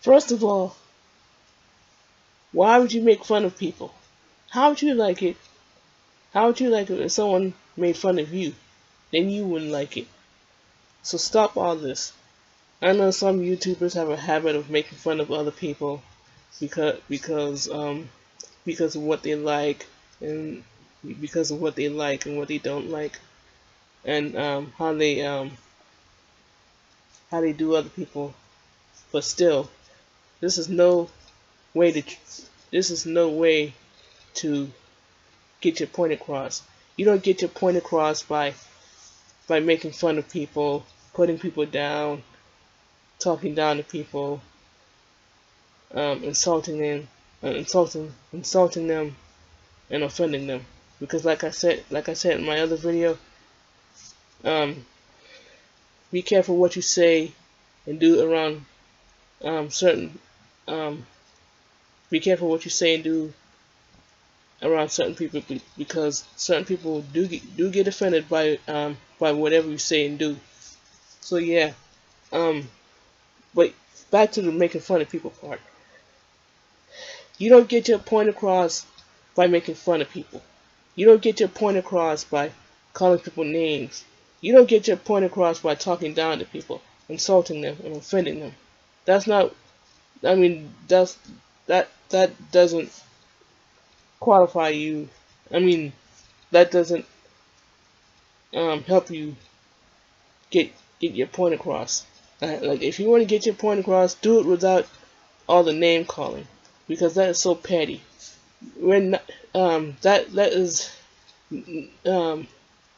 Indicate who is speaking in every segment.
Speaker 1: First of all, why would you make fun of people? How would you like it? How would you like it if someone made fun of you? Then you wouldn't like it. So stop all this. I know some YouTubers have a habit of making fun of other people because of what they like and because of what they like and what they don't like and how they do other people. But still, this is no way to this is no way to get your point across. You don't get your point across by making fun of people, putting people down, talking down to people, insulting them, insulting them, and offending them. Because like I said in my other video, um, be careful what you say and do around certain. Um, be careful what you say and do around certain people because certain people do get offended by whatever you say and do. So yeah, um, but back to the making fun of people part. You don't get your point across by making fun of people. You don't get your point across by calling people names. You don't get your point across by talking down to people, insulting them, and offending them. That's not. I mean, that doesn't qualify you. I mean, that doesn't help you get your point across. Like if you want to get your point across, do it without all the name calling, because that is so petty. When that is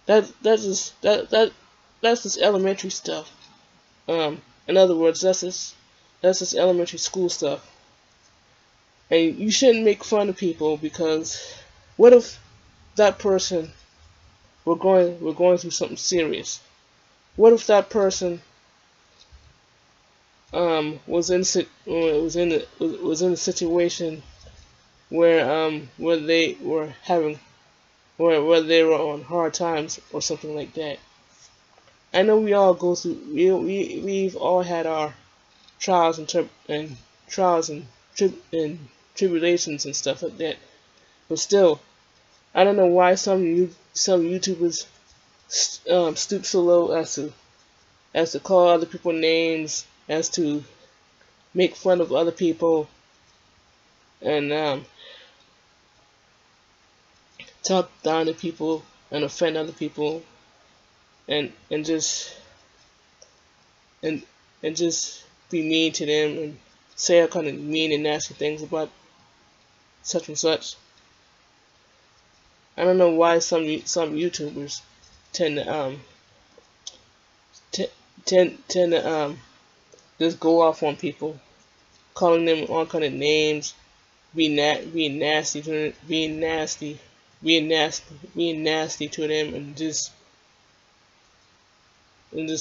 Speaker 1: that's just elementary stuff. In other words, that's just elementary school stuff. And you shouldn't make fun of people because what if that person were going through something serious? What if that person was in a situation where they were having where they were on hard times or something like that? I know we all go through we've all had our trials and trials and tribulations and stuff like that. But still, I don't know why some YouTubers stoop so low as to call other people names, as to make fun of other people, and talk down to people and offend other people, and just and and just be mean to them and say all kind of mean and nasty things about such and such. I don't know why some YouTubers tend to tend to just go off on people, calling them all kind of names, being nasty to them, being nasty to them, and just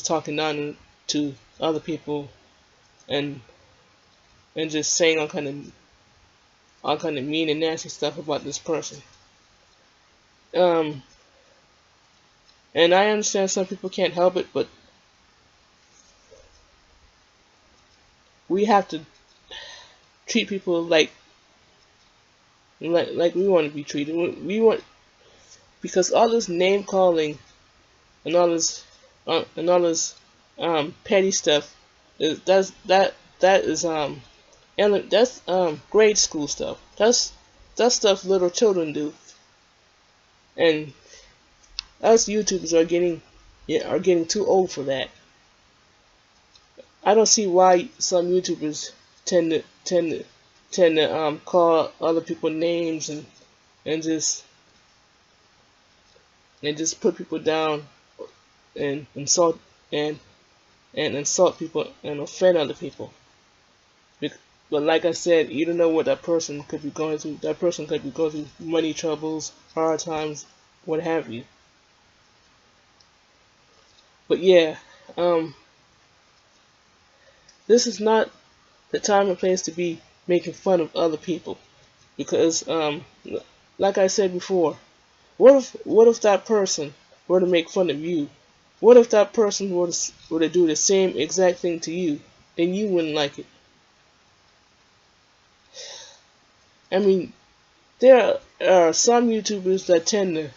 Speaker 1: talking down to other people, and just saying all kind of mean and nasty stuff about this person. Um, and I understand some people can't help it, but we have to treat people like we want to be treated. We want because all this name calling and all this petty stuff that is that's grade school stuff. That's stuff little children do, and us YouTubers are getting too old for that. I don't see why some YouTubers tend to call other people names and just put people down and insult and insult people and offend other people. But like I said, you don't know what that person could be going through. That person could be going through money troubles, hard times, what have you. But yeah, this is not the time and place to be making fun of other people because, like I said before, what if that person were to make fun of you? What if that person were to do the same exact thing to you? Then you wouldn't like it. I mean, there are some YouTubers that tend to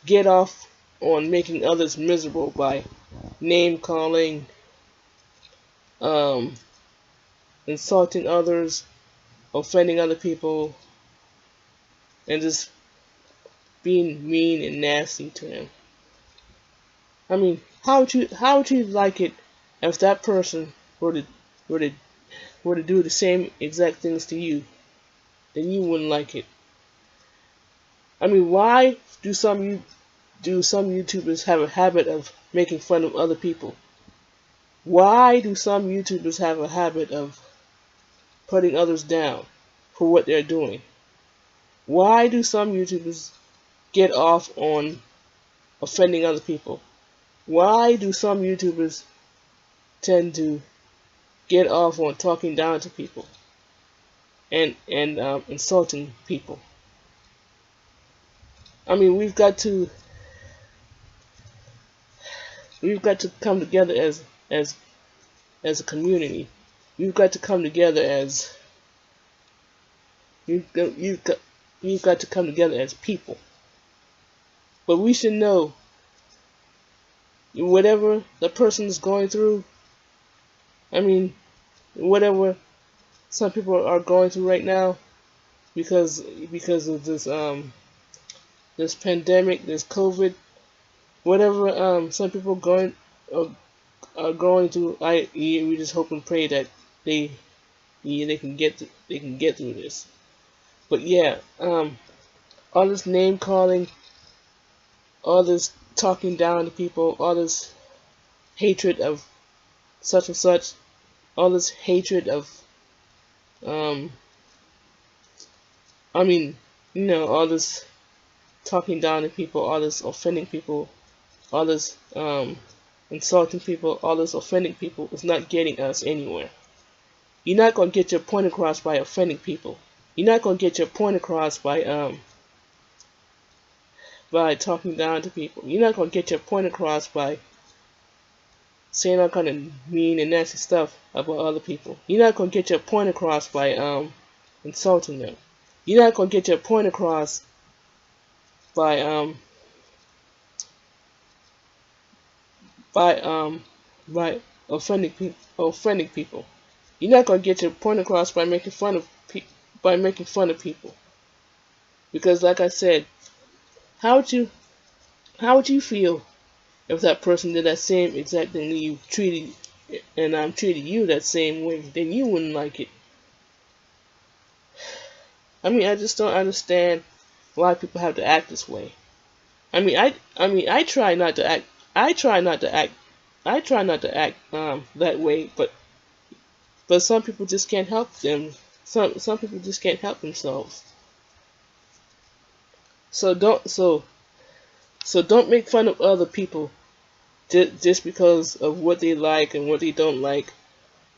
Speaker 1: get off on making others miserable by name calling, um, insulting others, offending other people, and just being mean and nasty to them. I mean, how would you like it if that person were to were to do the same exact things to you? Then you wouldn't like it. I mean, why do some YouTubers have a habit of making fun of other people? Why do some YouTubers have a habit of putting others down for what they're doing? Why do some YouTubers get off on offending other people? Why do some YouTubers tend to get off on talking down to people and insulting people? I mean, we've got to come together as a community. We've got to come together as you've got, you've got we've got to come together as people. But we should know whatever the person is going through. I mean, whatever some people are going through right now because of this pandemic, this COVID, whatever some people are going through. We just hope and pray that they they can get through this. But yeah, all this name calling, all this talking down to people, all this hatred of such and such, all this hatred of I mean, all this talking down to people, all this offending people, all this insulting people, all this offending people is not getting us anywhere. You're not gonna get your point across by offending people. You're not gonna get your point across by talking down to people. You're not gonna get your point across by saying all kind of mean and nasty stuff about other people. You're not gonna get your point across by insulting them. You're not gonna get your point across by by um by offending people. You're not gonna get your point across by making fun of people. Because like I said, how would you feel if that person did that same exact thing that you treated you that same way? Then you wouldn't like it. I mean, I just don't understand why people have to act this way. I try not to act. I try not to act. I try not to act that way, but some people just can't help them. Some people just can't help themselves. So don't make fun of other people just because of what they like and what they don't like.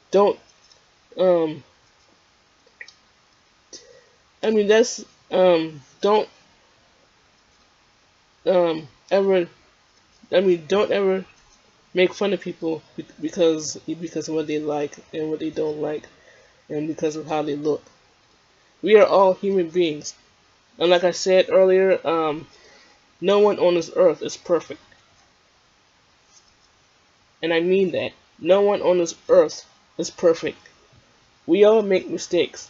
Speaker 1: Don't I mean that's don't ever don't ever make fun of people because of what they like and what they don't like and because of how they look. We are all human beings. And like I said earlier, no one on this earth is perfect. And I mean that. No one on this earth is perfect. We all make mistakes.